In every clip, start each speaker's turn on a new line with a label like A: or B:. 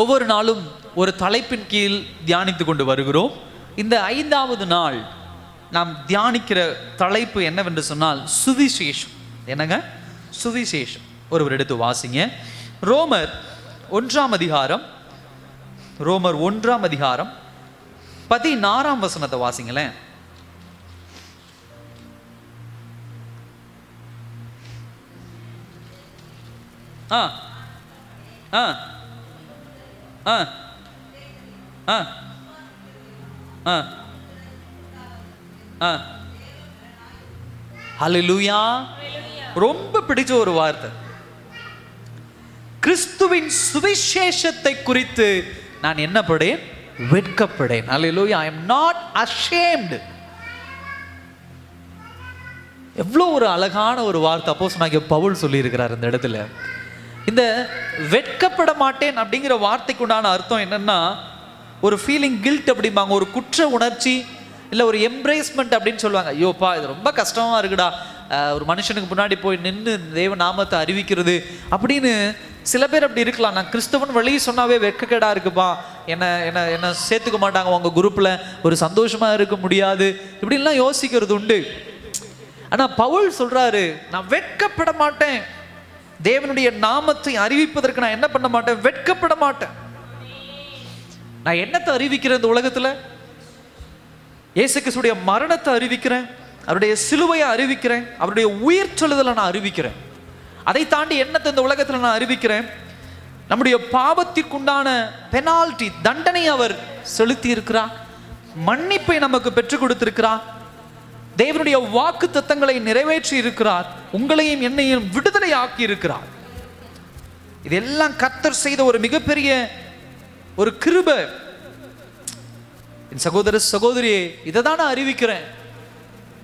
A: ஒவ்வொரு நாளும் ஒரு தலைப்பின் கீழ் தியானித்து கொண்டு வருகிறோம். இந்த 5வது நாள் நாம் தியானிக்கிற தலைப்பு என்னவென்று சொன்னால் சுவிசேஷம். என்னங்க? சுவிசேஷம். ஒருவர் எடுத்து வாசிங்க. ரோமர் 1ஆம் அதிகாரம், ரோமர் 1ஆம் அதிகாரம் 16ஆம் வசனத்தை வாசிங்களேன். ஆ ஆ ஆ ஆ ஆ ஆ ஹல்லேலூயா. ரொம்ப பிடிச்ச ஒரு வார்த்தை. கிறிஸ்துவின் சுவிசேஷத்தை குறித்து நான் என்னப்படேன்? வெட்கப்படேன். ஹல்லேலூயா. I am not ashamed. எவ்வளோ ஒரு அழகான ஒரு வார்த்தை அப்போஸ்தலனாகிய பவுல் சொல்லி இருக்கிறார் இந்த இடத்துல. இந்த வெட்கப்பட மாட்டேன் அப்படிங்கிற வார்த்தைக்கு உண்டான அர்த்தம் என்னன்னா, ஒரு ஃபீலிங், கில்ட் அப்படிம்பாங்க, ஒரு குற்ற உணர்ச்சி, இல்லை ஒரு எம்ப்ரேஸ்மெண்ட் அப்படின்னு சொல்லுவாங்க. ஐயோப்பா இது ரொம்ப கஷ்டமாக இருக்குடா, ஒரு மனுஷனுக்கு முன்னாடி போய் நின்று தேவ நாமத்தை அறிவிக்கிறது அப்படின்னு சில பேர் அப்படி இருக்கலாம். நான் கிறிஸ்தவன் வெளியே சொன்னாவே வெட்கக்கேடா இருக்குப்பா, என்ன சேர்த்துக்க மாட்டாங்க உங்கள் குரூப்பில், ஒரு சந்தோஷமாக இருக்க முடியாது, இப்படின்லாம் யோசிக்கிறது உண்டு. ஆனால் பவுல் சொல்கிறாரு, நான் வெட்கப்பட மாட்டேன். தேவனுடைய நாமத்தை அறிவிப்பதற்கு நான் என்ன பண்ண மாட்டேன்? வெட்கப்பட மாட்டேன். நான் என்னத்தை அறிவிக்கிறேன் இந்த உலகத்தில்? இயேசு கிறிஸ்துவுடைய மரணத்தை அறிவிக்கிறேன், அவருடைய சிலுவையை அறிவிக்கிறேன், அவருடைய உயிர்த்தெழுதலை நான் அறிவிக்கிறேன். அதை தாண்டி என்னத்தை இந்த உலகத்தில் நான் அறிவிக்கிறேன்? நம்முடைய பாவத்திற்குண்டான பெனால்டி, தண்டனை அவர் செலுத்தி இருக்கிறார், மன்னிப்பை நமக்கு பெற்றுக் கொடுத்திருக்கிறார், தேவனுடைய வாக்கு தத்தங்களை நிறைவேற்றி இருக்கிறார், உங்களையும் என்னையும் விடுதலை ஆக்கி இருக்கிறார். இதெல்லாம் கர்த்தர் செய்த ஒரு மிகப்பெரிய ஒரு கிருபை. என் சகோதர சகோதரியே, இதை தான் நான் அறிவிக்கிறேன்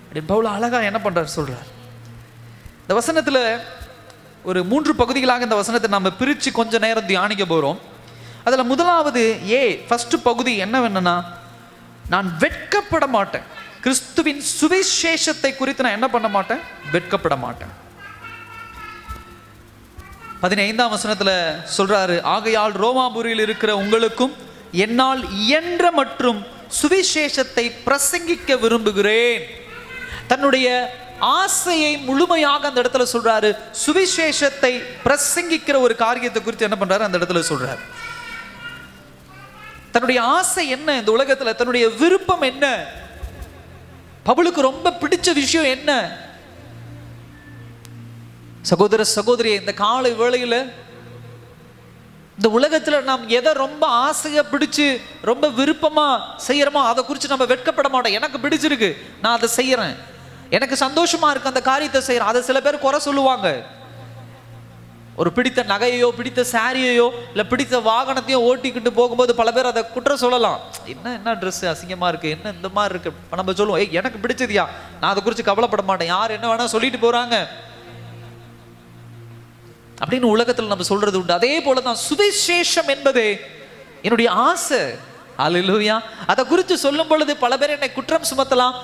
A: அப்படின்னு பவுல் அழகா என்ன பண்றார் சொல்றார். இந்த வசனத்துல ஒரு 3 பகுதிகளாக இந்த வசனத்தை நம்ம பிரிச்சு கொஞ்ச நேரம் தியானிக்க போறோம். அதுல முதலாவது ஃபர்ஸ்ட் பகுதி என்னவென்னா, நான் வெட்கப்பட மாட்டேன். கிறிஸ்துவின் சுவிசேஷத்தை குறித்து நான் என்ன பண்ண மாட்டேன்? வெட்கப்பட மாட்டேன். 15ஆம் வசனத்துல சொல்றாரு, ஆகையால் ரோமாபுரியில் இருக்கிற உங்களுக்கும் என்னால் இயன்ற மற்றும் சுவிசேஷத்தை பிரசங்கிக்க விரும்புகிறேன். தன்னுடைய ஆசையை முழுமையாக அந்த இடத்துல சொல்றாரு. சுவிசேஷத்தை பிரசங்கிக்கிற ஒரு காரியத்தை குறித்து என்ன பண்றாரு அந்த இடத்துல சொல்றாரு. தன்னுடைய ஆசை என்ன இந்த உலகத்துல, தன்னுடைய விருப்பம் என்ன, பவுலுக்கு ரொம்ப பிடிச்ச விஷயம் என்ன? சகோதர சகோதரியே, இந்த காலை வேளையில இந்த உலகத்துல நாம் எதை ரொம்ப ஆசையா பிடிச்சு ரொம்ப விருப்பமா செய்யறோமோ அதை குறித்து நம்ம வெட்கப்பட மாட்டோம். எனக்கு பிடிச்சிருக்கு, நான் அதை செய்யறேன், எனக்கு சந்தோஷமா இருக்கு அந்த காரியத்தை செய்யறேன். அதை சில பேர் குறை சொல்லுவாங்க. ஒரு பிடித்த நகையோ, பிடித்த சாரியையோ, இல்லை பிடித்த வாகனத்தையோ ஓட்டிக்கிட்டு போகும்போது பல பேர் அதை குற்றம் சொல்லலாம். என்ன ட்ரெஸ் அசிங்கமா இருக்கு, என்ன இந்த மாதிரி இருக்கு. நம்ம சொல்லுவோம், எனக்கு பிடிச்சதியா, நான் அதை குறித்து கவலைப்பட மாட்டேன், யார் என்ன வேணா சொல்லிட்டு போறாங்க அப்படின்னு உலகத்தில் நம்ம சொல்றது உண்டு. அதே போலதான் சுவிசேஷம் என்பதே என்னுடைய ஆசை. அல்லேலூயா. அதை குறித்து சொல்லும் பொழுது பல பேர் என்னை குற்றம் சுமத்தலாம்.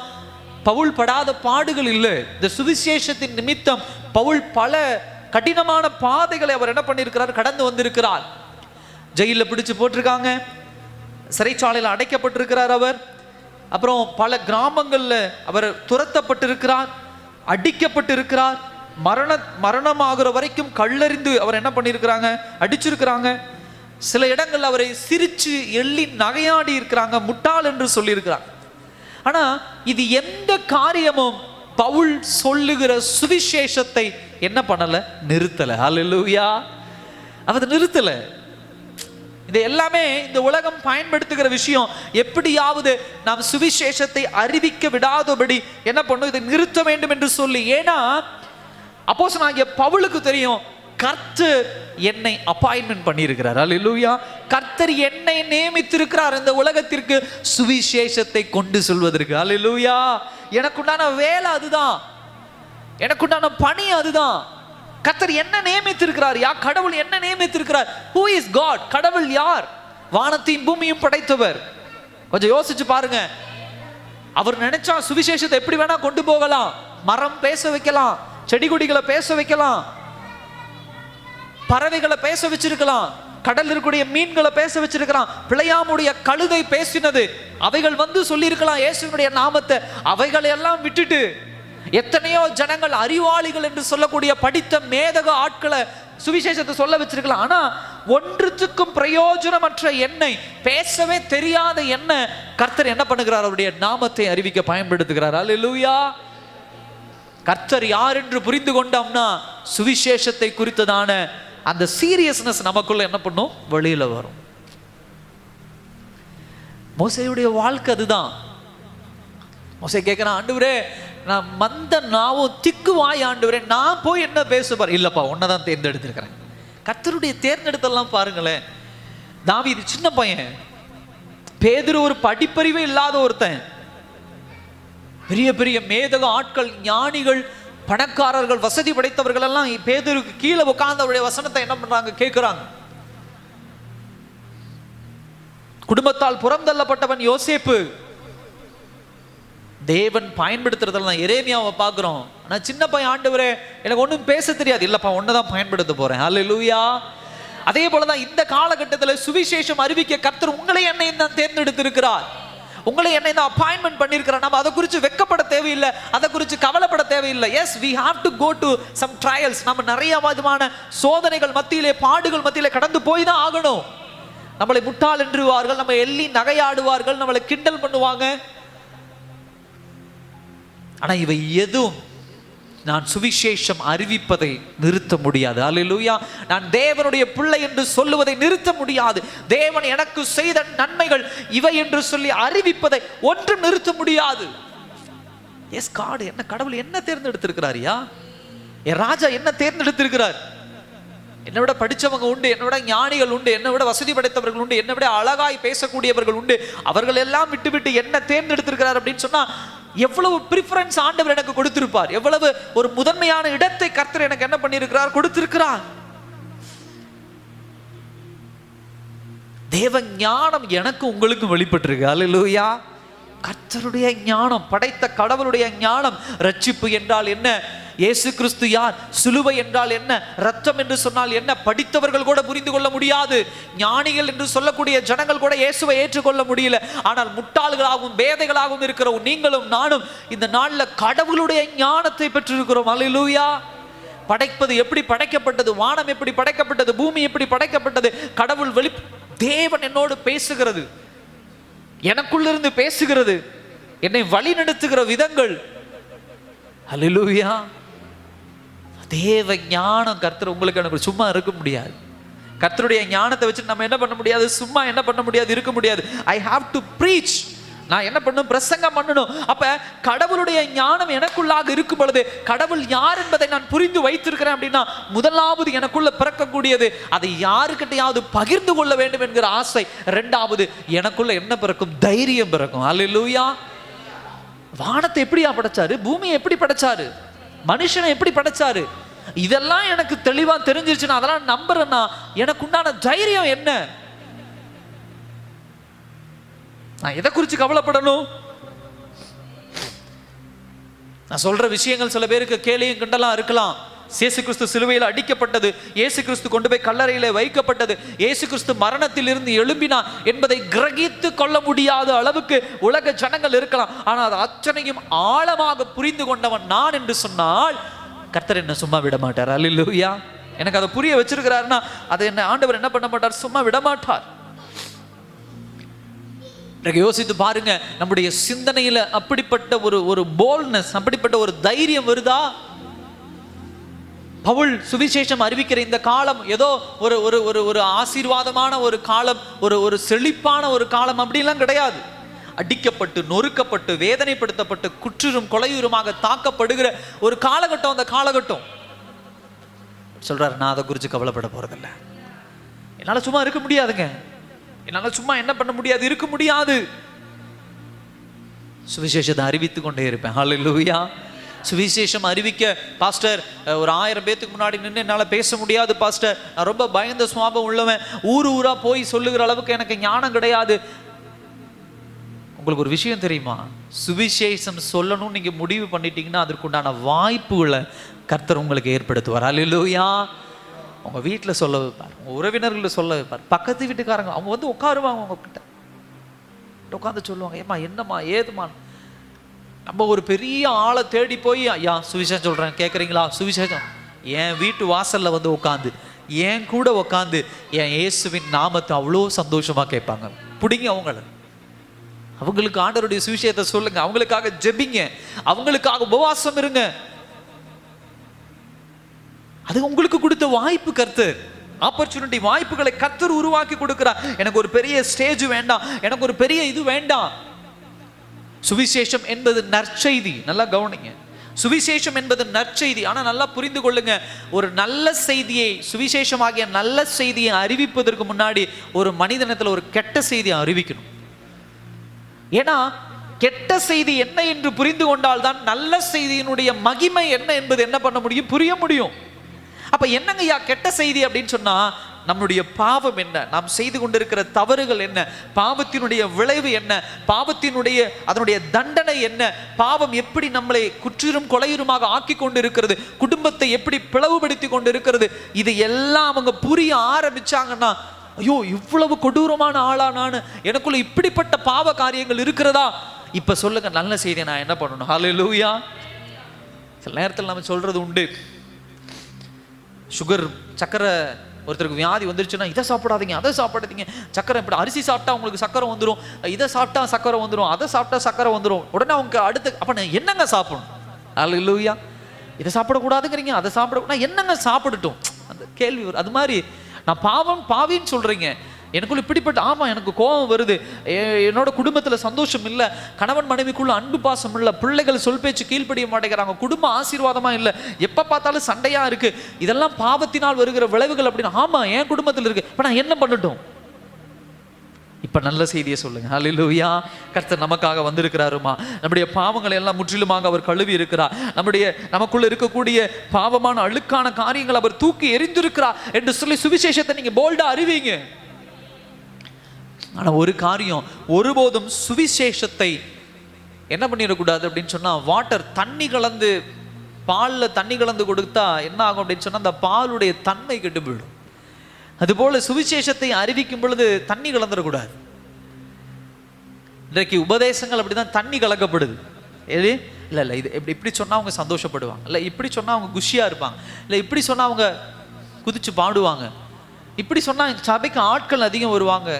A: பவுல் படாத பாடுகள் இல்லை. இந்த சுவிசேஷத்தின் நிமித்தம் பவுல் பல கடினமான பாதைகளை அவர் என்ன பண்ணியிருக்கிறார்? கடந்து வந்திருக்கிறார். ஜெயிலில் பிடிச்சு போட்டிருக்காங்க, சிறைச்சாலையில் அடைக்கப்பட்டிருக்கிறார் அவர். அப்புறம் பல கிராமங்களில் அவர் துரத்தப்பட்டிருக்கிறார், அடிக்கப்பட்டிருக்கிறார், மரணமாகிற வரைக்கும் கல்லறிந்து அவர் என்ன பண்ணியிருக்கிறாங்க? அடிச்சிருக்கிறாங்க. சில இடங்கள் அவரை சிரிச்சு எள்ளி நகையாடி இருக்கிறாங்க, முட்டாள் என்று சொல்லியிருக்கிறார். ஆனா இது எந்த காரியமும் பவுல் சொல்லுகிற சுவிசேஷத்தை என்ன பண்ணல? நிறுத்தல. ஹல்லேலூயா. அவர் நிறுத்தல. இது எல்லாமே இந்த உலகம் பயன்படுத்துகிற விஷயம். எப்படியாவது நாம் சுவிசேஷத்தை அறிவிக்க விடாதபடி என்ன பண்ணும்? இதை நிறுத்த வேண்டும் என்று சொல்லி. ஏன்னா அப்போஸ்தலனாகிய பவுலுக்கு தெரியும், கர்த்தர் என்னை அப்பாயின்மெண்ட் பண்ணியிருக்கிறார். ஹல்லேலூயா. கர்த்தர் என்னை நியமித்திருக்கிறார் இந்த உலகத்திற்கு சுவிசேஷத்தை கொண்டு சொல்வதற்கு. ஹல்லேலூயா. எனக்குண்டான வேலை அதுதான், எனக்குண்டான பணி அதுதான். கர்த்தர் என்ன நியமித்திருக்கிறார். கடவுள் என்ன நியமித்திருக்கிறார்? Who is God? கடவுள் யார்? வானத்தையும் பூமியும் படைத்தவர். கொஞ்சம் யோசிச்சு பாருங்க. அவர் நினைச்சா சுவிசேஷத்தை எப்படி வேணா கொண்டு போகலாம். மரம் பேச வைக்கலாம், செடி கொடிகளை பேச வைக்கலாம், பறவைகளை பேச வச்சிருக்கலாம். கடல் இருக்கக்கூடிய மீன்களை பேச வச்சிருக்கிறான். பிழையாமுடைய கழுதை பேசினது, அவைகள் வந்து சொல்லியிருக்கலாம் இயேசுவினுடைய நாமத்தை. அவைகளை எல்லாம் விட்டுட்டு எத்தனையோ ஜனங்கள், அறிவாளிகள் என்று சொல்லக்கூடிய படித்த மேதக ஆட்களை சுவிசேஷத்தை சொல்ல வச்சிருக்கலாம். ஆனா ஒன்றுத்துக்கும் பிரயோஜனமற்ற என்னை, பேசவே தெரியாத என்ன கர்த்தர் என்ன பண்ணுகிறார்? அவருடைய நாமத்தை அறிவிக்க பயன்படுத்துகிறார். அல்லேலூயா. கர்த்தர் யார் என்று புரிந்து கொண்டோம்னா சுவிசேஷத்தை குறித்ததான அந்த சீரியஸ்னஸ் நமக்குள்ள என்ன பண்ணும்? வெளியில வரும். மோசேயுடைய வாழ்க்கை அதுதான். மோசே கேட்கிறான், ஆண்டவரே நான் மந்த நாவும் திக்கு வாய் ஆண்டவரே, நான் போய் என்ன பேசுவார்? இல்லப்பா, உன்னதான் தேர்ந்தெடுத்திருக்கிறேன். கர்த்தருடைய தேர்ந்தெடுத்தெல்லாம் பாருங்களேன். தாவீது சின்ன பையன், பேதுரு ஒரு படிப்பறிவே இல்லாத ஒருத்தன், பெரிய பெரிய மேதக ஆட்கள், ஞானிகள், பணக்காரர்கள், வசதி படைத்தவர்கள் எல்லாம் பேதுருக்கு கீழே உட்கார்ந்து அவருடைய வசனத்தை என்ன பண்றாங்க? கேட்கிறாங்க. குடும்பத்தால் புறம் தள்ளப்பட்டவன் யோசேப்பு, தேவன் பயன்படுத்துறதெல்லாம் எரேமியாவை பார்க்கிறோம். ஆனா சின்ன பையன், ஆண்டவரே எனக்கு ஒன்றும் பேச தெரியாது. இல்லப்பா, ஒன்னதான் பயன்படுத்த போறேன். அல்லேலூயா. அதே போலதான் இந்த காலகட்டத்தில் சுவிசேஷம் அறிவிக்க கர்த்தர் உங்களை என்னையும் தான் தேர்ந்தெடுத்திருக்கிறார். உங்களை என்னை தான் அப்பாயின்மெண்ட் பண்ணியிருக்கிறார். நம்ம அதை குறித்து வெக்கப்பட தேவையில்லை, அதை குறித்து கவலைப்பட தேவையில்லை. Yes, we have to go to some trials. நம்ம நிறைய விதமான சோதனைகள் மத்தியிலே, பாடுகள் மத்தியிலே கடந்து போய் தான் ஆகணும். நம்மளை முட்டாள் என்றுவார்கள், நம்ம எள்ளி நகையாடுவார்கள், நம்மளை கிண்டல் பண்ணுவாங்க. ஆனா இவை எதுவும் நான் சுவிசேஷம் அறிவிப்பதை நிறுத்த முடியாது. அல்லேலூயா. நான் தேவனுடைய பிள்ளை என்று சொல்லுவதை நிறுத்த முடியாது. தேவன் எனக்கு செய்த நன்மைகள் இவை என்று சொல்லி அறிவிப்பதை ஒன்றும் நிறுத்த முடியாது. எஸ் காட், என்ன கடவுள் என்ன தேர்ந்தெடுத்திருக்கிறாரியா? என் ராஜா என்ன தேர்ந்தெடுத்திருக்கிறார்? என்னை விட படித்தவங்க உண்டு, என்னை விட ஞானிகள் உண்டு, என்னை விட வசதி படைத்தவர்கள் உண்டு, என்னை விட அழகாய் பேசக்கூடியவர்கள் உண்டு. அவர்கள் எல்லாம் விட்டு விட்டு என்ன தேர்ந்தெடுத்திருக்கிறார் அப்படின்னு சொன்னா எவ்வளவு பிரிஃபரன்ஸ் ஆண்டவர் எனக்கு கொடுத்திருப்பார், எவ்வளவு ஒரு முதன்மையான இடத்தை கர்த்தர் எனக்கு என்ன பண்ணியிருக்கிறார்? கொடுத்திருக்கிறார். தேவ ஞானம் எனக்கு உங்களுக்கு வெளிப்பட்டிருக்கு. அல்லேலூயா. கர்த்தருடைய ஞானம், படைத்த கடவுளுடைய ஞானம். ரட்சிப்பு என்றால் என்ன, இயேசு கிறிஸ்து யார், சிலுவை என்றால் என்ன, ரத்தம் என்று சொன்னால் என்ன, படித்தவர்கள் கூட புரிந்து கொள்ள முடியாது. ஞானிகள் என்று சொல்லக்கூடிய ஜனங்கள் கூட இயேசுவை ஏற்றுக்கொள்ள முடியல. ஆனால் முட்டாள்களாகவும் பேதைகளாகவும் இருக்கிற நீங்களும் நானும் இந்த நாளில் கடவுளுடைய ஞானத்தை பெற்றிருக்கிறோம். அல்லேலூயா. படைப்பது எப்படி படைக்கப்பட்டது, வானம் எப்படி படைக்கப்பட்டது, பூமி எப்படி படைக்கப்பட்டது, கடவுள் தேவன் என்னோடு பேசுகிறது, எனக்குள்ளிருந்து பேசுகிறது, என்னை வழி நடத்துகிற விதங்கள். அல்லேலூயா. தேவ ஞானம் கர்த்தர் உங்களுக்கு எனக்கு சும்மா இருக்க முடியாது. கர்த்தருடைய ஞானத்தை வச்சு நம்ம என்ன பண்ண முடியாது? சும்மா என்ன பண்ண முடியாது? இருக்க முடியாது. I have to preach. நான் என்ன பண்ணணும்? பிரசங்கம் பண்ணணும். அப்ப கடவுளுடைய ஞானம் எனக்குள்ளாக இருக்கும் பொழுது, கடவுள் யார் என்பதை நான் புரிந்து வைத்திருக்கிறேன் அப்படின்னா, முதலாவது எனக்குள்ள பிறக்கக்கூடியது அதை யாருக்கிட்டையாவது பகிர்ந்து கொள்ள வேண்டும் என்கிற ஆசை. இரண்டாவது எனக்குள்ள என்ன பிறக்கும்? தைரியம் பிறக்கும். அல்லேலூயா. வானத்தை எப்படியா படைச்சாரு? பூமியை எப்படி படைச்சாரு? மனுஷனை எப்படி படைச்சாரு? இதெல்லாம் எனக்கு தெளிவா தெரிஞ்சிருச்சுன்னா, அதெல்லாம் நம்புறேன்னா எனக்கு உண்டான தைரியம் என்ன? நான் எதை குறித்து கவலைப்படணும்? நான் சொல்ற விஷயங்கள் சில பேருக்கு கேலியும் கிண்டலா இருக்கலாம். இயேசு கிறிஸ்து சிலுவையில் அடிக்கப்பட்டது, இயேசு கிறிஸ்து கொண்டு போய் கல்லறையில வைக்கப்பட்டது, இயேசு கிறிஸ்து மரணத்தில் இருந்து எழும்பினார் என்பதை கிரகித்து கொள்ள முடியாத அளவுக்கு உலக ஜனங்கள் இருக்கலாம். ஆனால் அது அத்தனையும் ஆழமாக புரிந்து கொண்டவன் நான் என்று சொன்னால் கர்த்தர் என்ன சும்மா விட மாட்டார். அல்லேலூயா. எனக்கு அதை புரிய வச்சிருக்கிறாருன்னா அதை என்ன ஆண்டவர் என்ன பண்ண மாட்டார்? சும்மா விட மாட்டார். யோசித்து பாருங்க, நம்முடைய சிந்தனையில அப்படிப்பட்ட ஒரு போல்ட்னஸ், அப்படிப்பட்ட ஒரு தைரியம் வருதா? பவுல் சுவிசேஷம் அறிவிக்கிற இந்த காலம் ஏதோ ஒரு ஒரு ஒரு ஒரு ஆசீர்வாதமான ஒரு காலம், ஒரு செழிப்பான ஒரு காலம் அப்படிலாம் கிடையாது. அடிக்கப்பட்டு, நொறுக்கப்பட்டு, வேதனைப்படுத்தப்பட்டு, குற்றரும் கொலையுருமாக தாக்கப்படுகிற ஒரு காலகட்டம் அந்த காலகட்டம். சொல்றாரு, நான் அதை குறித்து கவலைப்பட போறதில்லை. என்னால சும்மா இருக்க முடியாதுங்க. என்னால சும்மா என்ன பண்ண முடியாது? இருக்க முடியாது. சுவிசேஷத்தை அறிவித்து கொண்டே இருப்பேன். ஹல்லேலூயா. சுவிசேஷம் அறிவிக்க பாஸ்டர் ஒரு 1000 பேத்துக்கு முன்னாடி நின்று என்னால் பேச முடியாது பாஸ்டர், நான் ரொம்ப பயந்த சுவாபம் உள்ளவன், ஊரா போய் சொல்லுகிற அளவுக்கு எனக்கு ஞானம் கிடையாது. உங்களுக்கு ஒரு விஷயம் தெரியுமா? சுவிசேஷம் சொல்லணும்னு நீங்க முடிவு பண்ணிட்டீங்கன்னா அதற்குண்டான வாய்ப்புகளை கர்த்தர் உங்களுக்கு ஏற்படுத்துவார். அல்லேலூயா. உங்கள் வீட்டில் சொல்ல வைப்பார், உங்கள் உறவினர்களில் சொல்ல வைப்பார், பக்கத்து வீட்டுக்காரங்க அவங்க வந்து உட்காருவாங்க உங்ககிட்ட உட்காந்து சொல்லுவாங்க, ஏம்மா என்னம்மா ஏதுமா. நம்ம ஒரு பெரிய ஆளை தேடி போய் ஐயா சுவிசேஷம் சொல்கிறேன் கேட்குறீங்களா, சுவிசேஷம் என் வீட்டு வாசலில் வந்து உட்காந்து என் கூட உட்காந்து என் இயேசுவின் நாமத்தை அவ்வளோ சந்தோஷமாக கேட்பாங்க. பிடிங்க அவங்களுக்கு ஆண்டவருடைய சுவிசேஷத்தை சொல்லுங்க, அவங்களுக்காக ஜெபிங்க, அவங்களுக்காக உபவாசம் இருங்க. அது உங்களுக்கு கொடுத்த வாய்ப்பு, கர்த்தர் ஆப்பர்ச்சுனிட்டி, வாய்ப்புகளை கர்த்தர் உருவாக்கி கொடுக்கிறார். எனக்கு ஒரு பெரிய ஸ்டேஜ் வேண்டாம், எனக்கு ஒரு பெரிய இது வேண்டாம். சுவிசேஷம் என்பது நற்செய்தி. நல்லா கவனிங்க, சுவிசேஷம் என்பது நற்செய்தி. ஆனால் நல்லா புரிந்து கொள்ளுங்க, ஒரு நல்ல செய்தியை, சுவிசேஷமாகிய நல்ல செய்தியை அறிவிப்பதற்கு முன்னாடி ஒரு மனிதனத்தில் ஒரு கெட்ட செய்தியை அறிவிக்கணும். ஏன்னா கெட்ட செய்தி என்ன என்று புரிந்து கொண்டால் தான் நல்ல செய்தியினுடைய மகிமை என்ன என்பது என்ன பண்ண முடியும், புரிய முடியும். அப்ப என்னங்க ஐயா கெட்ட செய்தி அப்படின்னு சொன்னா, நம்முடைய பாவம் என்ன, நாம் செய்து கொண்டிருக்கிற தவறுகள் என்ன, பாவத்தினுடைய விளைவு என்ன, பாவத்தினுடைய அதனுடைய தண்டனை என்ன, பாவம் எப்படி நம்மளை குற்றிரும் கொலையுருமாக ஆக்கி கொண்டு இருக்கிறது, குடும்பத்தை எப்படி பிளவுபடுத்தி கொண்டு இருக்கிறது, இது எல்லாம் அவங்க புரிய ஆரம்பிச்சாங்கன்னா, ஐயோ இவ்வளவு கொடூரமான ஆளா நான், எனக்குள்ள இப்படிப்பட்ட பாவ காரியங்கள் இருக்கிறதா, இப்ப சொல்லுங்க நல்ல செய்தியை நான் என்ன பண்ணணும். ஹல்லேலூயா. சில நேரத்தில் நம்ம சொல்றது உண்டு, சுகர் சக்கரை ஒருத்தருக்கு வியாதி வந்துருச்சுன்னா இதை சாப்பிடாதீங்க அதை சாப்பிடாதீங்க, சக்கரை இப்படி அரிசி சாப்பிட்டா உங்களுக்கு சக்கரை வந்துடும், இதை சாப்பிட்டா சக்கரை வந்துடும், அதை சாப்பிட்டா சக்கரை வந்துடும். உடனே அவங்க அடுத்து அப்ப நான் என்னங்க சாப்பிடணும், ஹல்லேலூயா, இதை சாப்பிடக்கூடாதுங்கிறீங்க அதை சாப்பிட, நான் என்னங்க சாப்பிடட்டும், அந்த கேள்வி வரும். அது மாதிரி நான் பாவின்னு சொல்றீங்க, எனக்குள்ள இப்படிப்பட்ட ஆமாம் எனக்கு கோபம் வருது, என்னோட குடும்பத்தில் சந்தோஷம் இல்லை, கணவன் மனைவிக்குள்ள அன்பு பாசம் இல்லை, பிள்ளைகள் சொல் பேச்சு கீழ்ப்படிய மாட்டேங்கிறாங்க, குடும்பம் ஆசீர்வாதமாக இல்லை, எப்போ பார்த்தாலும் சண்டையாக இருக்குது, இதெல்லாம் பாவத்தினால் வருகிற விளைவுகள் அப்படின்னு. ஆமாம் என் குடும்பத்தில் இருக்குது, இப்போ நான் என்ன பண்ணட்டும்? இப்போ நல்ல செய்தியை சொல்லுங்க. ஹல்லேலூயா. கர்த்தர் நமக்காக வந்திருக்கிறாருமா, நம்முடைய பாவங்களை எல்லாம் முற்றிலுமாக அவர் கழுவி இருக்கிறார், நமக்குள்ள இருக்கக்கூடிய பாவமான அழுக்கான காரியங்கள் அவர் தூக்கி எறிந்திருக்கிறார் என்று சொல்லி சுவிசேஷத்தை நீங்க போல்டா அறிவிங்க. ஆனால் ஒரு காரியம், ஒருபோதும் சுவிசேஷத்தை என்ன பண்ணிடக்கூடாது அப்படின்னு சொன்னால், வாட்டர் தண்ணி கலந்து பாலில் தண்ணி கலந்து கொடுத்தா என்ன ஆகும் அப்படின்னு சொன்னால் அந்த பாலுடைய தன்மை கெட்டு போயிடும். அதுபோல் சுவிசேஷத்தை அறிவிக்கும் பொழுது தண்ணி கலந்துடக்கூடாது. இன்றைக்கு உபதேசங்கள் அப்படி தான் தண்ணி கலக்கப்படுது. எது இல்லை இல்லை, இது இப்படி சொன்னால் அவங்க சந்தோஷப்படுவாங்க, இல்லை இப்படி சொன்னால் அவங்க குஷியாக இருப்பாங்க, இல்லை இப்படி சொன்னால் அவங்க குதிச்சு பாடுவாங்க, இப்படி சொன்னால் சபைக்கு ஆட்கள் அதிகம் வருவாங்க,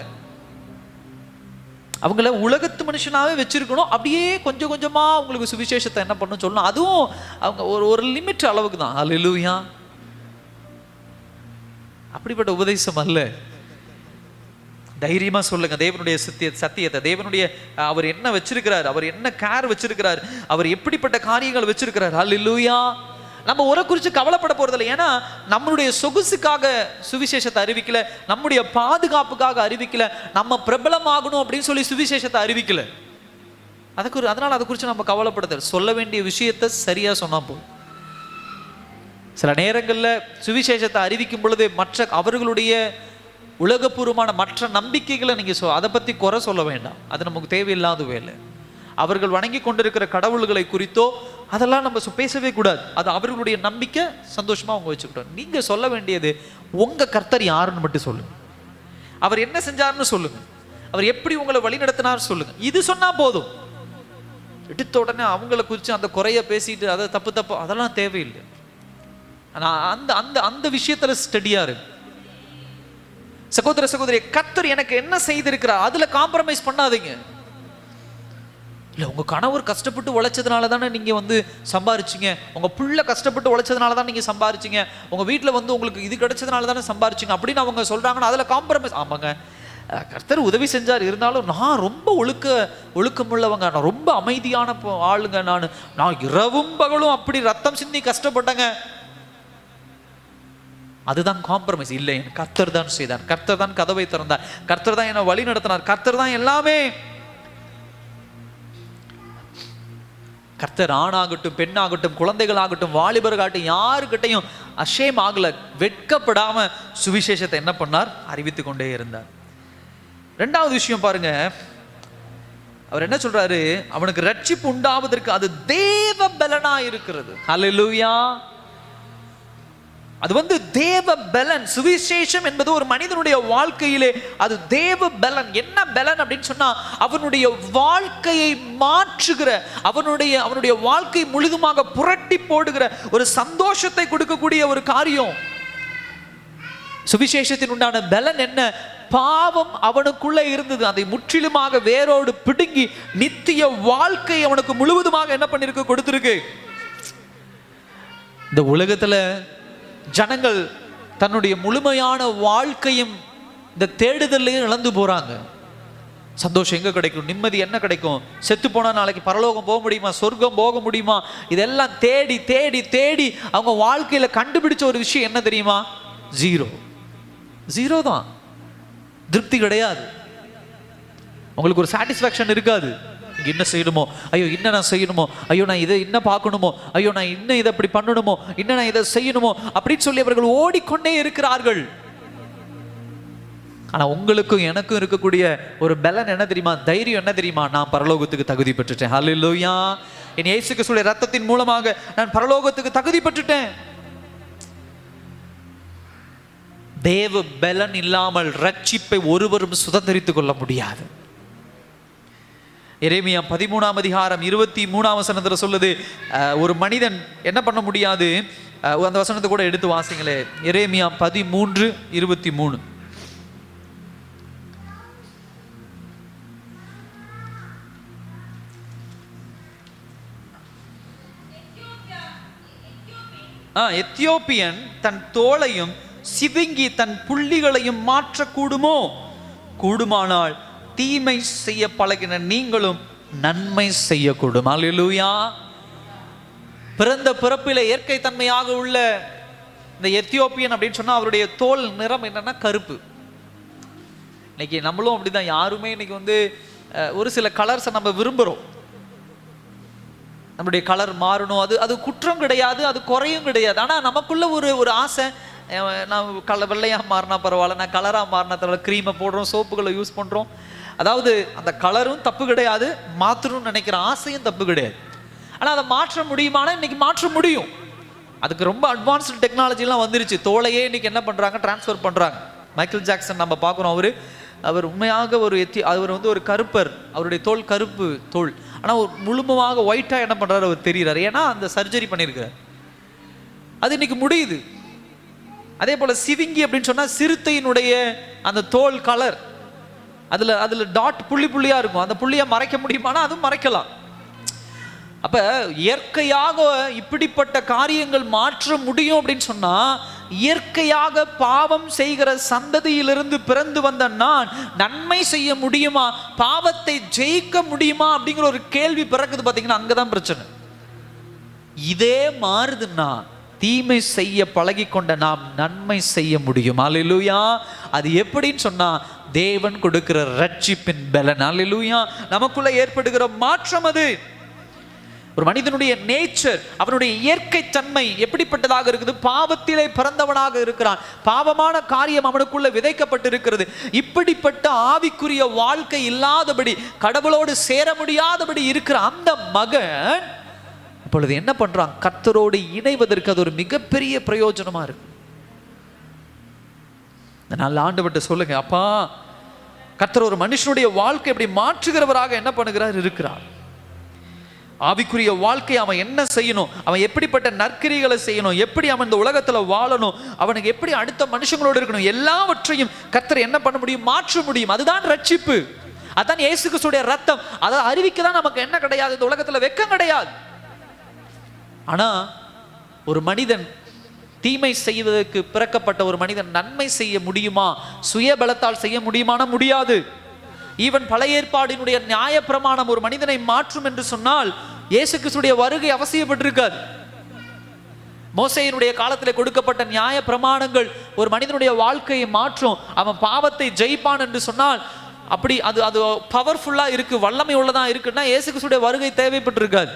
A: அவங்கள உலகத்து மனுஷனாவே வச்சிருக்கணும், அப்படியே கொஞ்சம் கொஞ்சமா உங்களுக்கு சுவிசேஷத்தை என்ன பண்ணணும் சொல்லணும். அதுவும் அவங்க ஒரு லிமிட் அளவுக்கு தான். ஹல்லேலூயா. அப்படிப்பட்ட உபதேசம் அல்ல. தைரியமா சொல்லுங்க தேவனுடைய சத்தியத்தை, தேவனுடைய அவர் என்ன வச்சிருக்கிறார், அவர் என்ன கேர் வச்சிருக்கிறார், அவர் எப்படிப்பட்ட காரியங்கள் வச்சிருக்கிறார். ஹல்லேலூயா. நம்ம ஒரு குறித்து கவலைப்பட போறதில்லை. ஏன்னா நம்மளுடைய சொகுசுக்காக சுவிசேஷத்தை அறிவிக்கல, நம்முடைய பாதுகாப்புக்காக அறிவிக்கல, நம்ம பிரபலமாகணும் அப்படின்னு சொல்லி சுவிசேஷத்தை அறிவிக்கல. அதனால அதை குறித்து நம்ம கவலைப்படுதல். சொல்ல வேண்டிய விஷயத்தை சரியா சொன்னா போதும். சில நேரங்களில் சுவிசேஷத்தை அறிவிக்கும் பொழுது மற்ற அவர்களுடைய உலகபூர்வமான மற்ற நம்பிக்கைகளை நீங்க அதை பத்தி குறை சொல்ல வேண்டாம், அது நமக்கு தேவையில்லாத வேலை. அவர்கள் வணங்கி கொண்டிருக்கிற கடவுள்களை குறித்தோ அதெல்லாம் நம்ம பேசவே கூடாது. அது அவர்களுடைய நம்பிக்கை, சந்தோஷமா அவங்க வச்சுக்கிட்டோம். நீங்க சொல்ல வேண்டியது உங்க கர்த்தர் யாருன்னு மட்டும் சொல்லுங்க, அவர் என்ன செஞ்சாருன்னு சொல்லுங்க, அவர் எப்படி உங்களை வழி நடத்தினார் சொல்லுங்க. இது சொன்னா போதும். எடுத்த உடனே அவங்களை குறித்து அந்த குறைய பேசிட்டு அதை தப்பு அதெல்லாம் தேவையில்லை. அந்த அந்த அந்த விஷயத்துல ஸ்டடியா இருக்கு. சகோதர சகோதரி, கர்த்தர் எனக்கு என்ன செய்திருக்கிறார் அதுல காம்ப்ரமைஸ் பண்ணாதீங்க. இல்லை உங்கள் கணவர் கஷ்டப்பட்டு உழைச்சதுனால தானே நீங்கள் வந்து சம்பாரிச்சிங்க, உங்கள் பிள்ளை கஷ்டப்பட்டு உழைச்சதுனால தான் நீங்கள் சம்பாரிச்சிங்க, உங்கள் வீட்டில் வந்து உங்களுக்கு இது கிடைச்சதுனால தானே சம்பாரிச்சிங்க அப்படின்னு அவங்க சொல்கிறாங்கன்னா அதில் காம்ப்ரமைஸ். ஆமாங்க கர்த்தர் உதவி செஞ்சார், இருந்தாலும் நான் ரொம்ப ஒழுக்கமுள்ளவங்க, நான் ரொம்ப அமைதியான ஆளுங்க, நான் இரவும் பகலும் அப்படி ரத்தம் சிந்தி கஷ்டப்பட்டேங்க, அதுதான் காம்ப்ரமைஸ். இல்லை, கர்த்தர் தான் செய்தார், கர்த்தர் தான் கதவை திறந்தார், கர்த்தர் தான் என்னை வழி நடத்தினார், கர்த்தர் தான் எல்லாமே. கர்த்தர் ஆணாகட்டும் பெண்ணாகட்டும் குழந்தைகளாகட்டும் வாலிபர்களாகட்டும் யாருக்கிட்டையும் அஷேம் ஆகல, வெட்கப்படாம சுவிசேஷத்தை என்ன பண்ணார், அறிவித்து கொண்டே இருந்தார். ரெண்டாவது விஷயம் பாருங்க, அவர் என்ன சொல்றாரு, அவனுக்கு ரட்சிப்பு உண்டாவதற்கு அது தேவ பலனா இருக்கிறது. ஹல்லேலூயா. அது தேவ பலன். சுவிசேஷம் என்பது ஒரு மனிதனுடைய வாழ்க்கையிலே அது தேவ பலன். என்ன பலன் அப்படின்னு சொன்னா, அவனுடைய வாழ்க்கையை மாற்றுகிற, அவனுடைய வாழ்க்கை முழுதுமாக புரட்டி போடுகிற ஒரு சந்தோஷத்தை கொடுக்கக்கூடிய ஒரு காரியம். சுவிசேஷத்தின் உண்டான பலன் என்ன? பாவம் அவனுக்குள்ள இருந்தது, அதை முற்றிலுமாக வேரோடு பிடுங்கி நித்திய வாழ்க்கை அவனுக்கு முழுவதுமாக என்ன பண்ணிருக்கு, கொடுத்திருக்கு. இந்த உலகத்துல ஜனங்கள் தன்னுடைய முழுமையான வாழ்க்கையும் இந்த தேடுதலையும் இழந்து போறாங்க. சந்தோஷம் எங்க கிடைக்கும், நிம்மதி என்ன கிடைக்கும், செத்து போனா நாளைக்கு பரலோகம் போக முடியுமா, சொர்க்கம் போக முடியுமா, இதெல்லாம் தேடி தேடி தேடி அவங்க வாழ்க்கையில கண்டுபிடிச்ச ஒரு விஷயம் என்ன தெரியுமா? ஜீரோ தான். திருப்தி கிடையாது. உங்களுக்கு ஒரு சாட்டிஸ்ஃபேக்ஷன் இருக்காது. என்ன செய்யணுமோ, ஐயோ இன்னும் நான் செய்யணுமோ, ஐயோ நான் இதை இன்னும் பார்க்கணுமோ, ஐயோ நான் இன்னும் இதை அப்படி பண்ணணுமோ, இன்னும் நான் இதை செய்யணுமோ அப்படின்னு சொல்லி அவர்கள் ஓடிக்கொண்டே இருக்கிறார்கள். ஆனா உங்களுக்கும் எனக்கும் இருக்கக்கூடிய ஒரு பலன் என்ன தெரியுமா? தைரியம் என்ன தெரியுமா? நான் பரலோகத்துக்கு தகுதி பெற்றுட்டேன். ஹல்லேலூயா. என் இயேசு கிறிஸ்துவின் ரத்தத்தின் மூலமாக நான் பரலோகத்துக்கு தகுதி பெற்றுட்டேன். தேவ பலன் இல்லாமல் ரட்சிப்பை ஒருவரும் சுதந்திரித்துக் கொள்ள முடியாது. எரேமியா 13ஆம் அதிகாரம் 23ஆம் வசனத்துல சொல்லுது, ஒரு மனிதன் என்ன பண்ண முடியாது. அந்த வசனத்தை கூட எடுத்து வாசிங்களே. எரேமியா 13:23. எத்தியோப்பியன் தன் தோளையும் சிவிங்கி தன் புள்ளிகளையும் மாற்றக்கூடுமோ? கூடுமானால் தீமை செய்ய பழகின நீங்களும் நன்மை செய்யக்கூடும். அல்லேலூயா. பிறந்த பிறப்பில இயற்கை தன்மையாக உள்ள இந்த எத்தியோப்பியன் அப்படின்னு சொன்னா அவருடைய தோல் நிறம் என்னன்னா கருப்பு. இன்னைக்கு நம்மளும் அப்படிதான். யாருமே இன்னைக்கு ஒரு சில கலர்ஸை நம்ம விரும்புறோம். நம்முடைய கலர் மாறணும், அது குற்றம் கிடையாது, அது குறையும் கிடையாது. ஆனா நமக்குள்ள ஒரு ஆசை, நான் வெள்ளையாக மாறினா பரவாயில்ல, நான் கலராக மாறினா பரவாயில்ல, க்ரீமை போடுறோம், சோப்புகளை யூஸ் பண்ணுறோம். அதாவது அந்த கலரும் தப்பு கிடையாது, மாற்றணும்னு நினைக்கிற ஆசையும் தப்பு கிடையாது. ஆனால் அதை மாற்ற முடியுமானா இன்னைக்கு மாற்ற முடியும். அதுக்கு ரொம்ப அட்வான்ஸ்டு டெக்னாலஜிலாம் வந்துருச்சு. தோலையே இன்னைக்கு என்ன பண்ணுறாங்க, டிரான்ஸ்ஃபர் பண்ணுறாங்க. மைக்கேல் ஜாக்சன் நம்ம பார்க்குறோம். அவர் உண்மையாக அவர் ஒரு கருப்பர், அவருடைய தோல் கருப்பு தோல், ஆனால் ஒரு முழுமையாக ஒயிட்டாக என்ன பண்ணுறாரு அவர் தெரிகிறார். ஏன்னா அந்த சர்ஜரி பண்ணியிருக்கிறார். அது இன்னைக்கு முடியுது. அதே போல சிவிங்கி அப்படின்னு சொன்னா சிறுத்தையினுடைய அந்த தோல் கலர், அதுல டாட் புள்ளி புள்ளியா இருக்கும். அந்த புள்ளியை மறைக்க முடியுமானா அதுவும் மறைக்கலாம். அப்ப இயற்கையாக இப்படிப்பட்ட காரியங்கள் மாற்ற முடியும் அப்படின்னு சொன்னா, இயற்கையாக பாவம் செய்கிற சந்ததியிலிருந்து பிறந்து வந்த நான் நன்மை செய்ய முடியுமா, பாவத்தை ஜெயிக்க முடியுமா அப்படிங்கிற ஒரு கேள்வி பிறக்குது. பாத்தீங்கன்னா அங்கதான் பிரச்சனை. இதே மாறுதுன்னா தீமை செய்ய பழகி கொண்ட நாம் நன்மை செய்ய முடியும். அல்லேலூயா. அது எப்படின்னு சொன்னா தேவன் கொடுக்கிற ரட்சிப்பின் பலன். அல்லேலூயா. நமக்குள்ள ஏற்படுகிற மாற்றம் அது. ஒரு மனிதனுடைய நேச்சர், அவனுடைய இயற்கை தன்மை எப்படிப்பட்டதாக இருக்குது? பாவத்திலே பிறந்தவனாக இருக்கிறான். பாவமான காரியம் அவனுக்குள்ள விதைக்கப்பட்டிருக்கிறது. இப்படிப்பட்ட ஆவிக்குரிய வாழ்க்கை இல்லாதபடி, கடவுளோடு சேர முடியாதபடி இருக்கிற அந்த மகன் இப்பொழுது என்ன பண்றான்? கர்த்தரோடு இணைவதற்கு அது ஒரு மிகப்பெரிய பிரயோஜனமா இருக்கு. நல்ல ஆண்டவர்கிட்ட சொல்லுங்க, அப்பா கர்த்தர் ஒரு மனுஷனுடைய வாழ்க்கை எப்படி மாற்றுகிறவராக என்ன பண்ணுகிறார் இருக்கிறார். ஆவிக்குரிய வாழ்க்கை அவன் என்ன செய்யணும், அவன் எப்படிப்பட்ட நற்கிரிகளை செய்யணும், எப்படி அவன் இந்த உலகத்துல வாழணும், அவனுக்கு எப்படி அடுத்த மனுஷங்களோடு இருக்கணும், எல்லாவற்றையும் கர்த்தர் என்ன பண்ண முடியும்? மாற்ற முடியும். அதுதான் ரட்சிப்பு. அதான் இயேசு கிறிஸ்துவின் ரத்தம். அதை அறிவிக்கதான் நமக்கு என்ன கிடையாது, இந்த உலகத்துல வெட்கம் கிடையாது. ஆனா ஒரு மனிதன் தீமை செய்வதற்கு பிறக்கப்பட்ட ஒரு மனிதன் நன்மை செய்ய முடியுமா? சுய பலத்தால் செய்ய முடியுமான? முடியாது. ஈவன் பழைய ஏற்பாடினுடைய நியாய பிரமாணம் ஒரு மனிதனை மாற்றும் என்று சொன்னால் இயேசு கிறிஸ்துவின் வருகை அவசியப்பட்டிருக்காது. மோசேயினுடைய காலத்தில் கொடுக்கப்பட்ட நியாய பிரமாணங்கள் ஒரு மனிதனுடைய வாழ்க்கையை மாற்றும், அவன் பாவத்தை ஜெயிப்பான் என்று சொன்னால் அப்படி அது பவர்ஃபுல்லா இருக்கு, வல்லமை உள்ளதா இருக்குன்னா இயேசு கிறிஸ்துவின் வருகை தேவைப்பட்டிருக்காது.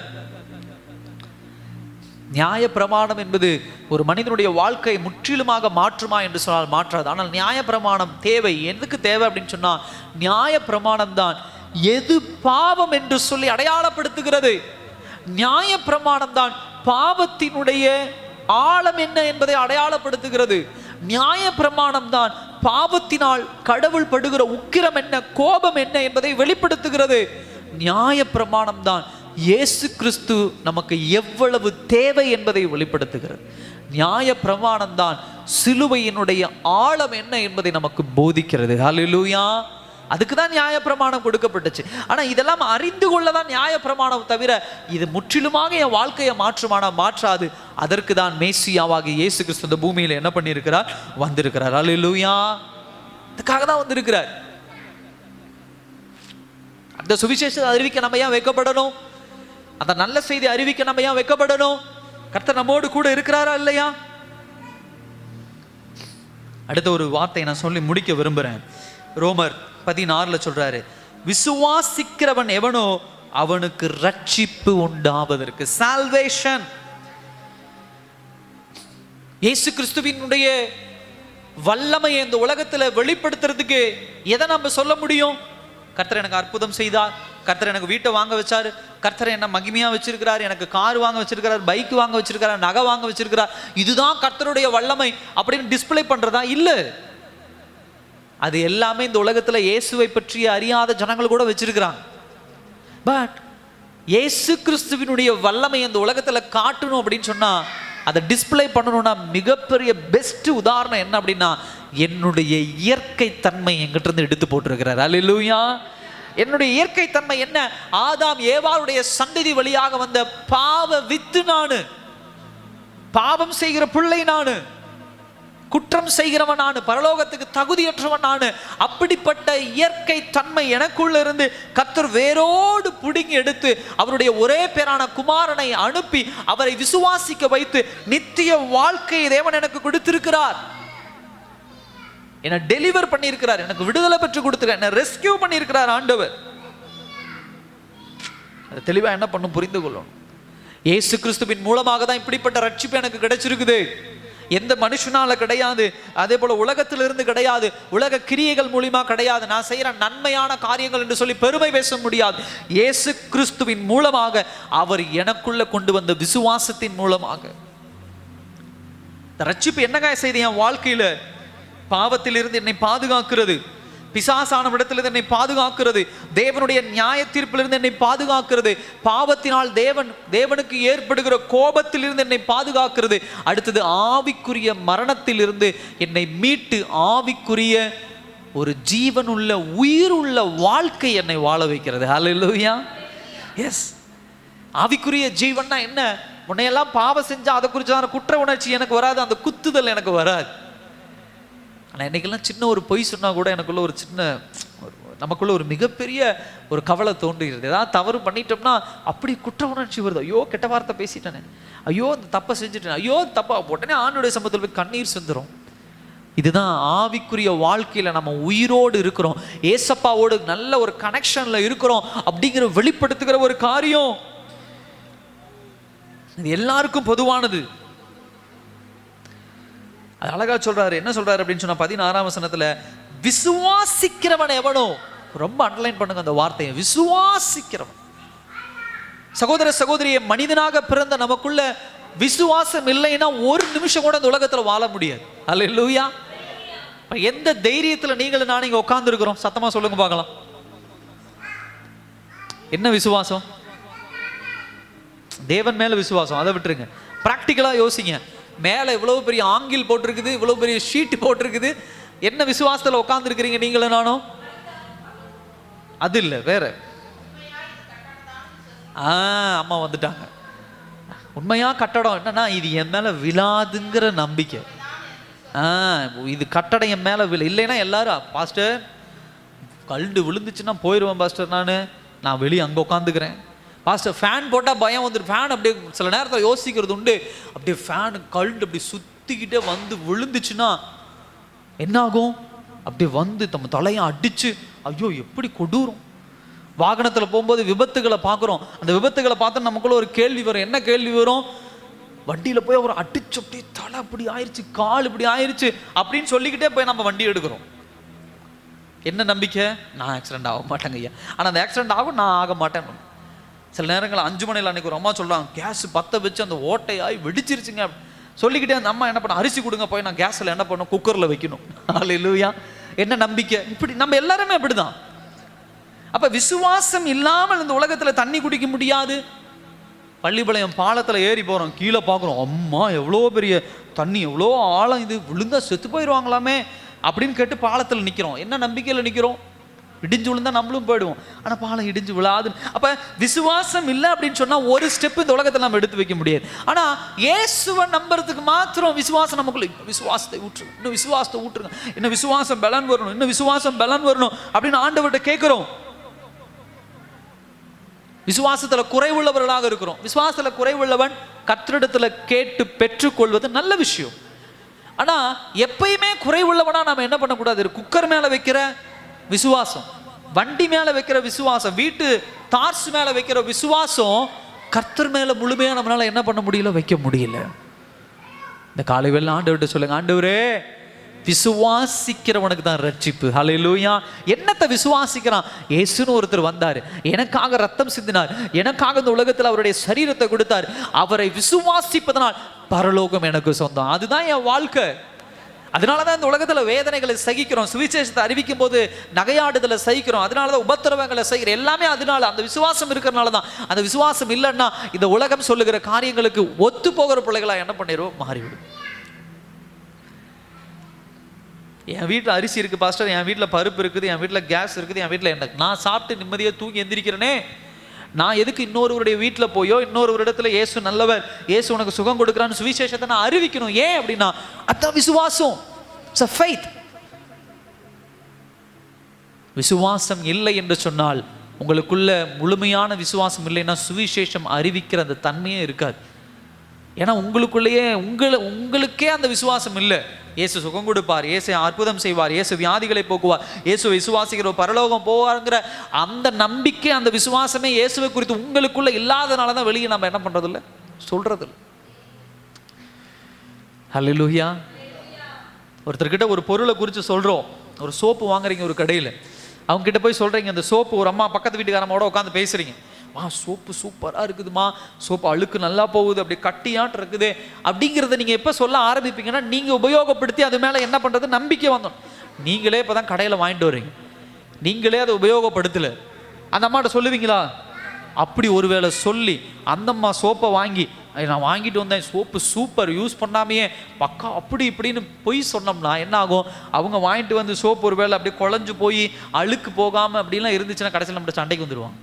A: நியாய பிரமாணம் என்பது ஒரு மனிதனுடைய வாழ்க்கையை முற்றிலுமாக மாற்றுமா என்று சொன்னால் மாற்றாது. ஆனால் நியாய பிரமாணம் தேவை. எதுக்கு தேவை அப்படின்னு சொன்னா, நியாய பிரமாணம் தான் எது பாவம் என்று சொல்லி அடையாளப்படுத்துகிறது. நியாய பிரமாணம் தான் பாவத்தினுடைய ஆழம் என்ன என்பதை அடையாளப்படுத்துகிறது. நியாய பிரமாணம் தான் பாவத்தினால் கடவுள் படுகிற உக்கிரம் என்ன, கோபம் என்ன என்பதை வெளிப்படுத்துகிறது. நியாய பிரமாணம் தான் இயேசு கிறிஸ்து நமக்கு எவ்வளவு தேவை என்பதை வெளிப்படுத்துகிறது. நியாய பிரமாணம் தான் சிலுவையினுடைய ஆழம் என்ன என்பதை நமக்கு போதிக்கிறது. ஹல்லேலூயா. அதுக்கு தான் நியாய பிரமாணம் கொடுக்கப்பட்டுச்சு. ஆனால் இதெல்லாம் அறிந்து கொள்ளதான் நியாய பிரமாணம், தவிர இது முற்றிலுமாக என் வாழ்க்கையை மாற்றுமானா மாற்றாது. அதற்கு தான் மேசியாவாகி இயேசு கிறிஸ்து இந்த பூமியில் என்ன பண்ணியிருக்கிறார், வந்திருக்கிறார். ஹல்லேலூயா. அதுக்காக தான் வந்திருக்கிறார். அந்த சுவிசேஷத்தை அறிவிக்க நம்ம ஏன் வைக்கப்படணும்? அந்த நல்ல செய்தி அறிவிக்க நம்ம ஏன் வைக்கப்படணும்? கர்த்தர் நம்மோடு கூட இருக்கிறாரா இல்லையா? அடுத்த ஒரு வார்த்தையை நான் சொல்லி முடிக்க விரும்புகிறேன். ரோமர் 16 சொல்றாரு, விசுவாசிக்கிறவன் எவனோ அவனுக்கு ரட்சிப்பு உண்டாவதற்கு, சால்வேஷன். இயேசு கிறிஸ்துவினுடைய வல்லமையை இந்த உலகத்துல வெளிப்படுத்துறதுக்கு எதை நம்ம சொல்ல முடியும்? கர்த்தர் எனக்கு அற்புதம் செய்தார், கர்த்தர் எனக்கு வீட்டை வாங்க வச்சாரு, கர்த்தர் என்ன மகிமையா வச்சிருக்கிறார், எனக்கு கார் வாங்க வச்சிருக்கிறார், பைக் வாங்க வச்சிருக்கிறார், நகை வாங்க வச்சிருக்கிறார், இதுதான் கர்த்தருடைய வல்லமை அப்படின்னு டிஸ்பிளே பண்றதா? இல்ல. அது எல்லாமே இந்த உலகத்துல இயேசுவை பற்றி அறியாத ஜனங்கள் கூட வச்சிருக்கிறாங்க. பட் இயேசு கிறிஸ்துவினுடைய வல்லமை இந்த உலகத்துல காட்டணும் அப்படின்னு சொன்னா, அதை டிஸ்பிளே பண்ணணும்னா மிகப்பெரிய பெஸ்ட் உதாரணம் என்ன அப்படின்னா, என்னுடைய இயற்கை தன்மை என்கிட்ட இருந்து எடுத்து போட்டிருக்கிறார். அல்லேலூயா. என்னுடைய இயற்கை தன்மை என்ன? ஆதாம் ஏவாளுடைய சந்ததி வழியாக வந்த பாவ வித்து நானு, பாவம் செய்கிற பிள்ளை நானு, குற்றம் செய்கிறவன் நானு, பரலோகத்துக்கு தகுதியற்றவன் நானு. அப்படிப்பட்ட இயற்கை தன்மை எனக்குள்ள இருந்து கர்த்தர் வேரோடு பிடுங்கி எடுத்து அவருடைய ஒரே பேரான குமாரனை அனுப்பி அவரை விசுவாசிக்க வைத்து நித்திய வாழ்க்கையை தேவன் எனக்கு கொடுத்திருக்கிறார். என்ன டெலிவர் பண்ணியிருக்கிறார், எனக்கு விடுதலை பெற்று கொடுத்திருக்கிறார், என்ன ரெஸ்கியூ பண்ணியிருக்கிறார் ஆண்டவர். அது தெளிவா என்ன பண்ணும் புரிந்து கொள்ளணும். இயேசு கிறிஸ்துவின் மூலமாக தான் இப்படிப்பட்ட ரட்சிப்பு எனக்கு கிடைச்சிருக்குது. எந்த மனுஷனால கிடையாது, அதே போல உலகத்திலிருந்து கிடையாது, உலக கிரியைகள் மூலியமா கிடையாது, நான் செய்யற நன்மையான காரியங்கள் என்று சொல்லி பெருமை பேச முடியாது. இயேசு கிறிஸ்துவின் மூலமாக அவர் எனக்குள்ள கொண்டு வந்த விசுவாசத்தின் மூலமாக ரட்சிப்பு என்னங்க செய்து என் வாழ்க்கையில பாவத்திலிருந்து என்னை பாதுகாக்கிறது, பிசாசான இடத்திலிருந்து என்னை பாதுகாக்கிறது, தேவனுடைய நியாய தீர்ப்பிலிருந்து என்னை பாதுகாக்கிறது, பாவத்தினால் தேவனுக்கு ஏற்படுகிற கோபத்திலிருந்து என்னை பாதுகாக்கிறது. அடுத்தது ஆவிக்குரிய மரணத்திலிருந்து என்னை மீட்டு ஆவிக்குரிய ஒரு ஜீவனுள்ள உயிருள்ள வாழ்க்கை என்னை வாழ வைக்கிறது. ஹல்லேலூயா. எஸ், ஆவிக்குரிய ஜீவன்னா என்ன? முன்னையெல்லாம் பாவம் செஞ்சா அதை குறிச்சான குற்ற உணர்ச்சி எனக்கு வராது, அந்த குத்துதல் எனக்கு வராது. ஆனால் இன்றைக்கெல்லாம் சின்ன ஒரு பொய் சொன்னால் கூட எனக்குள்ள ஒரு சின்ன நமக்குள்ள ஒரு மிகப்பெரிய ஒரு கவலை தோன்றுகிறது. ஏதாவது தவறு பண்ணிட்டோம்னா அப்படி குற்ற உணர்ச்சி வருது. ஐயோ கெட்ட வார்த்தை பேசிட்டேனே, ஐயோ இந்த தப்பை செஞ்சுட்டேன், ஐயோ தப்பா உடனே ஆண்டுடைய சமூகத்தில் போய் கண்ணீர் சிந்துரும். இதுதான் ஆவிக்குரிய வாழ்க்கையில் நம்ம உயிரோடு இருக்கிறோம், ஏசப்பாவோடு நல்ல ஒரு கனெக்ஷன்ல இருக்கிறோம் அப்படிங்கிற வெளிப்படுத்துகிற ஒரு காரியம். இது எல்லாருக்கும் பொதுவானது. அது அழகா சொல்றாரு. என்ன சொல்றாரு அப்படின்னு சொன்னா 16ஆம் வசனத்துல, விசுவாசிக்கிறவன் எவனோ, ரொம்ப அண்டர்லைன் பண்ணுங்க அந்த வார்த்தையை, விசுவாசிக்கிறவன். சகோதர சகோதரியை, மனிதனாக பிறந்த நமக்குள்ள விசுவாசம் இல்லைன்னா ஒரு நிமிஷம் கூட அந்த உலகத்துல வாழ முடியாது. அல்லேலூயா. எந்த தைரியத்துல நீங்களும் நான் இங்க உட்கார்ந்து இருக்கிறோம்? சத்தமா சொல்லுங்க பார்க்கலாம். என்ன விசுவாசம்? தேவன் மேல விசுவாசம். அதை விட்டுருங்க, பிராக்டிக்கலா யோசிங்க. மேலே இவ்வளவு பெரிய ஆங்கில் போட்டிருக்குது, இவ்வளவு பெரிய ஷீட் போட்டிருக்குது, என்ன விசுவாசத்தில் உட்கார்ந்து இருக்கிறீங்க நீங்களும் நானும்? அது இல்லை, வேற. அம்மா வந்துட்டாங்க. உண்மையா கட்டடம் என்னன்னா, இது என் மேல விழாதுங்கிற நம்பிக்கை. இது கட்டடம் என் மேல விழ இல்லைன்னா எல்லாரும், பாஸ்டர் கல்டு விழுந்துச்சுன்னா போயிடுவேன் பாஸ்டர், நான் வெளியே அங்கே உட்காந்துக்கிறேன். பாஸ்டர் ஃபேன் போட்டால் பயம் வந்துடும். ஃபேன் அப்படியே சில நேரத்தில் யோசிக்கிறது உண்டு, அப்படியே ஃபேனு கல்டு அப்படி சுற்றிக்கிட்டே வந்து விழுந்துச்சுன்னா என்னாகும்? அப்படியே வந்து நம்ம தலையை அடிச்சு, ஐயோ எப்படி கொடூரம். வாகனத்தில் போகும்போது விபத்துகளை பார்க்குறோம், அந்த விபத்துகளை பார்த்து நமக்குள்ள ஒரு கேள்வி வரும். என்ன கேள்வி வரும்? வண்டியில் போய் அவர் அடிச்சு அப்படி தலை இப்படி ஆயிடுச்சு, கால் இப்படி ஆயிடுச்சு அப்படின்னு சொல்லிக்கிட்டே போய் நம்ம வண்டி எடுக்கிறோம். என்ன நம்பிக்கை? நான் ஆக்சிடென்ட் ஆக மாட்டேங்க ஐயா, ஆனால் அந்த ஆக்சிடென்ட் ஆகும், நான் ஆக மாட்டேன். சில நேரங்கள் 5 மணியில் அன்றைக்கி ஒரு அம்மா சொல்கிறாங்க, கேஸ் பற்ற வச்சு அந்த ஓட்டையாகி வெடிச்சிருச்சுங்க. சொல்லிக்கிட்டே அந்த அம்மா என்ன பண்ண, அரிசி கொடுங்க, போய் நான் கேஸில் என்ன பண்ணணும், குக்கரில் வைக்கணும். அல்லேலூயா. என்ன நம்பிக்கை! இப்படி நம்ம எல்லாருமே அப்படிதான். அப்ப விசுவாசம் இல்லாமல் இந்த உலகத்தில் தண்ணி குடிக்க முடியாது. பள்ளிப்பாளையம் பாலத்தில் ஏறி போகிறோம், கீழே பார்க்குறோம், அம்மா எவ்வளோ பெரிய தண்ணி, எவ்வளோ ஆழம், இது விழுந்தா செத்து போயிடுவாங்களாமே அப்படின்னு கேட்டு பாலத்தில் நிற்கிறோம். என்ன நம்பிக்கையில் நிற்கிறோம்? இடிஞ்சு விழுந்தா நம்மளும் போயிடுவோம். ஆனால் பாலம் இடிஞ்சு விழாது. அப்போ விசுவாசம் இல்லை அப்படின்னு சொன்னால் ஒரு ஸ்டெப் இந்த உலகத்தில் நம்ம எடுத்து வைக்க முடியாது. ஆனால் இயேசுவை நம்புறதுக்கு மாத்திரம் விசுவாசம் நமக்குள்ள, விசுவாசத்தை ஊற்றுங்க, இன்னும் விசுவாசத்தை ஊற்றுங்க, இன்னும் விசுவாசம் பலன் வரணும், இன்னும் விசுவாசம் பலன் வரணும் அப்படின்னு ஆண்டவர்கிட்ட கேட்குறோம். விசுவாசத்தில் குறைவுள்ளவர்களாக இருக்கிறோம். விசுவாசத்தில் குறைவுள்ளவன் கர்த்தரிடத்துல கேட்டு பெற்றுக்கொள்வது நல்ல விஷயம். ஆனால் எப்பயுமே குறைவுள்ளவனா நம்ம என்ன பண்ணக்கூடாது? குக்கர் மேலே வைக்கிற விசுவாசம், வண்டி மேலே வைக்கிற விசுவாசம், வீட்டு தார்ஸ் மேலே வைக்கிற விசுவாசம் கர்த்தர் மேலே முழுமையாக நம்மளால என்ன பண்ண முடியல, வைக்க முடியல. இந்த காலை வேளை ஆண்டவர்கிட்ட சொல்லுங்க, ஆண்டவரே விசுவாசிக்கிறவனுக்கு தான் ரட்சிப்பு. ஹல்லேலூயா. என்னத்தை விசுவாசிக்கிறான்? இயேசுன்னு ஒருத்தர் வந்தார், எனக்காக ரத்தம் சிந்தினார், எனக்காக இந்த உலகத்தில் அவருடைய சரீரத்தை கொடுத்தார், அவரை விசுவாசிப்பதனால் பரலோகம் எனக்கு சொந்தம். அதுதான் என் வாழ்க்கை. அதனாலதான் இந்த உலகத்துல வேதனைகளை சகிக்கிறோம், சுவிசேஷத்தை அறிவிக்கும் போது நகையாடுதலை சகிக்கிறோம், அதனாலதான் உபத்திரவங்களை சகிக்கிறோம். எல்லாமே அதனால, அந்த விசுவாசம் இருக்கிறனால தான். அந்த விசுவாசம் இல்லைன்னா இந்த உலகம் சொல்லுகிற காரியங்களுக்கு ஒத்து போகிற பிள்ளைகளா என்ன பண்ணிடுவோம், மாறிவிடும். என் வீட்டில் அரிசி இருக்குது பாஸ்டர், என் வீட்டில் பருப்பு இருக்குது, என் வீட்டில் கேஸ் இருக்குது, என் வீட்டில் என்ன, நான் சாப்பிட்டு நிம்மதியாக தூங்கி எந்திரிக்கிறேனே, நான் எதுக்கு இன்னொருவருடைய வீட்டில் போயோ இன்னொரு இடத்துல இயேசு நல்லவர், இயேசு உனக்கு சுகம் கொடுக்குறான்னு சுவிசேஷத்தை நான் அறிவிக்கணும்? ஏன் அப்படின்னா அதான் விசுவாசம். It's a faith. விசுவாசம் இல்லை என்று சொன்னால், உங்களுக்குள்ள முழுமையான விசுவாசம் இல்லைன்னா சுவிசேஷம் அறிவிக்கிற அந்த தன்மையே இருக்காது. ஏன்னா உங்களுக்குள்ளேயே உங்களுக்கே அந்த விசுவாசம் இல்லை. இயேசு சுகம் கொடுப்பார், இயேசு அற்புதம் செய்வார், இயேசு வியாதிகளை போக்குவார், இயேசு விசுவாசிக்கிற பரலோகம் போவாருங்கிற அந்த நம்பிக்கை, அந்த விசுவாசமே இயேசுவை குறித்து உங்களுக்குள்ள இல்லாதனால தான் வெளியே நம்ம என்ன பண்றதில்லை, சொல்றதில்லை. ஹல்லேலூயா. ஒருத்தர்கிட்ட ஒரு பொருளை குறித்து சொல்றோம், ஒரு சோப்பு வாங்குறீங்க ஒரு கடையில், அவங்க கிட்ட போய் சொல்றீங்க இந்த சோப்பு, ஒரு அம்மா பக்கத்து வீட்டுக்காரமோட உட்காந்து பேசுறீங்க, சோப்பு சூப்பராக இருக்குதுமா, சோப்பு அழுக்கு நல்லா போகுது, அப்படி கட்டியாட்டு இருக்குது அப்படிங்கிறத நீங்கள் எப்போ சொல்ல ஆரம்பிப்பீங்கன்னா, நீங்கள் உபயோகப்படுத்தி அது மேலே என்ன பண்ணுறது, நம்பிக்கை வந்தோம். நீங்களே இப்போ தான் கடையில் வாங்கிட்டு வரீங்க, நீங்களே அதை உபயோகப்படுத்தலை, அந்த அம்மாட்ட சொல்லுவீங்களா? அப்படி ஒருவேளை சொல்லி அந்த அம்மா சோப்பை வாங்கி, நான் வாங்கிட்டு வந்தேன், சோப்பு சூப்பர், யூஸ் பண்ணாமையே பக்கா அப்படி இப்படின்னு பொய் சொன்னோம்னா என்ன ஆகும்? அவங்க வாங்கிட்டு வந்து சோப்பு ஒரு வேளை அப்படியே குழஞ்சு போய் அழுக்கு போகாமல் அப்படிலாம் இருந்துச்சுன்னா கடைசியில் நம்மகிட்ட சண்டைக்கு வந்துடுவாங்க.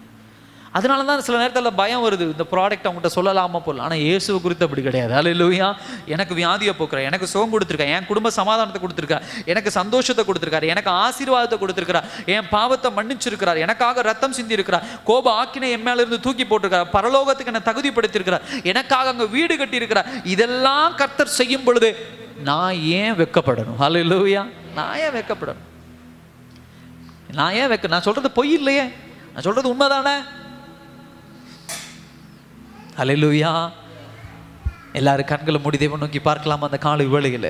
A: அதனால தான் சில நேரத்தில் பயம் வருது, இந்த ப்ராடக்ட் அவங்ககிட்ட சொல்லலாமா போல. ஆனால் இயேசுவை குறித்து அப்படி கிடையாது. ஹல்லேலூயா. எனக்கு வியாதியை போக்குறேன், எனக்கு சுகம் கொடுத்துருக்கேன், என் குடும்ப சமாதானத்தை கொடுத்துருக்கார், எனக்கு சந்தோஷத்தை கொடுத்துருக்காரு, எனக்கு ஆசீர்வாதத்தை கொடுத்துருக்கிறார், என் பாவத்தை மன்னிச்சிருக்கிறார், எனக்காக ரத்தம் சிந்தி இருக்கிறார், கோப ஆக்கினை என் மேல இருந்து தூக்கி போட்டிருக்கிறார், பரலோகத்துக்கு என்னை தகுதிப்படுத்தியிருக்கிறார், எனக்காக அங்கே வீடு கட்டியிருக்கிறார். இதெல்லாம் கர்த்தர் செய்யும் பொழுது நான் ஏன் வெட்கப்படணும்? ஹல்லேலூயா. நான் ஏன் வெட்கப்படணும்? நான் சொல்றது பொய் இல்லையே, நான் சொல்றது உண்மைதானே? ஹல்லேலூயா. எல்லாரும் கண்களை மூடி தேவனை நோக்கி பார்க்கலாமா அந்த காலை வேளையில?